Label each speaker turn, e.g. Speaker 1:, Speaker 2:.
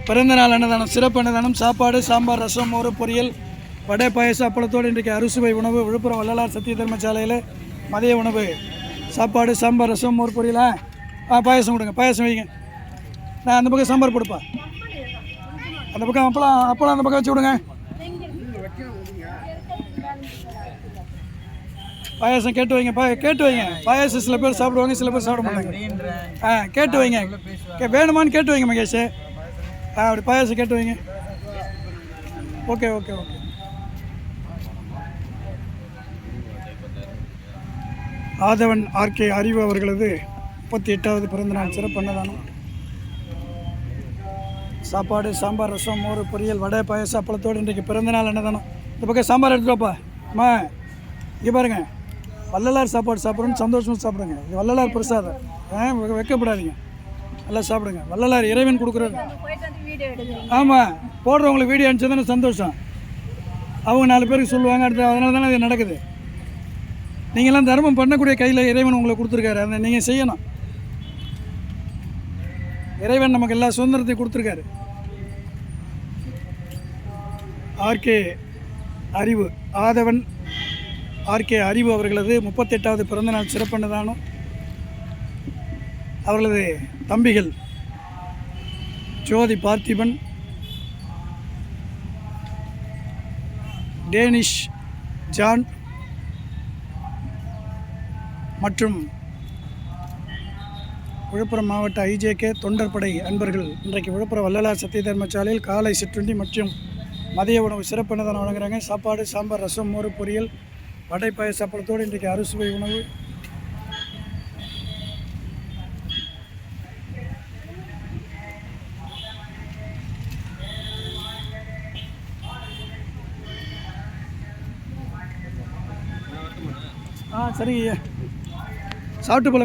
Speaker 1: பிறந்தநாள் அன்னதானம், சிறப்பு அன்னதானம், சாப்பாடு, சாம்பார், ரசம், மோர், பொரியல், வடை, பாயசம், அப்பளத்தோடு இன்றைக்கு அறுசுவை உணவு. விழுப்புரம் வள்ளலார் சத்திய தர்மசாலையில் மதிய உணவு, சாப்பாடு, சாம்பார், ரசம், மோர், பொரியலா பாயசம் கொடுங்க, பாயசம் வைங்க. நான் அந்த பக்கம் சாம்பார் கொடுப்பா, அந்த பக்கம் அப்பளம் அந்த பக்கம் வச்சு விடுங்க. பாயாசம் கேட்டு வைங்க, கேட்டு வைங்க. பாயாசம் சில பேர் சாப்பிடுவாங்க, சில பேர் சாப்பிட மாட்டாங்க. கேட்டு வைங்க, வேணுமான்னு கேட்டு வைங்க மகேஷ். அப்படி பாயாசம் கேட்டு வைங்க. Okay okay okay. Aadhavan RK Arivu அவர்களது 38வது பிறந்தநாள் சிறப்பு அன்னதானம். சாப்பாடு, சாம்பார், ரசம், மோர், பொரியல், வடை, பாயசம், அப்பளத்தோடு இன்றைக்கு பிறந்தநாள் அன்னதானம். இந்த பக்கம் சாம்பார் எடுத்துக்கப்பா. அம்மா இங்கே பாருங்கள், வள்ளலார் சாப்பாடு சாப்பிட்றோன்னு சந்தோஷமாக சாப்பிடுங்க. இது வள்ளலார் பிரசாதம், வைக்கப்படாதீங்க, நல்லா சாப்பிடுங்க. வள்ளலார் இறைவன் கொடுக்குறாரு. ஆமாம், போடுறவங்களுக்கு வீடியோ அனுப்பிச்சு தானே சந்தோஷம். அவங்க 4 பேருக்கு சொல்லுவாங்க, அடுத்து அதனால தானே இது நடக்குது. நீங்கள்லாம் தர்மம் பண்ணக்கூடிய கையில் இறைவன் உங்களை கொடுத்துருக்காரு, அதை நீங்கள் செய்யணும். இறைவன் நமக்கு எல்லா சுதந்திரத்தையும் கொடுத்துருக்காரு. ஆர்கே அறிவு, ஆதவன் ஆர்கே அறிவு அவர்களது 38வது பிறந்தநாள் சிறப்பானதானோ. அவர்களது தம்பிகள் ஜோதி பார்த்திபன், டேனிஷ் ஜான் மற்றும் விழுப்புரம் மாவட்ட ஐஜேகே தொண்டர்படை அன்பர்கள் இன்றைக்கு விழுப்புரம் வள்ளலார் சத்திய தர்மசாலையில் காலை சிற்றுண்டி மற்றும் மதிய உணவு சிறப்பு அன்னதானம் வழங்குறாங்க. சாப்பாடு, சாம்பார், ரசம், மோர், பொரியல், வடை, பாயசம், அப்பளத்தோடு இன்றைக்கு அறுசுவை உணவு. சரி, சாப்பிட்டு போல.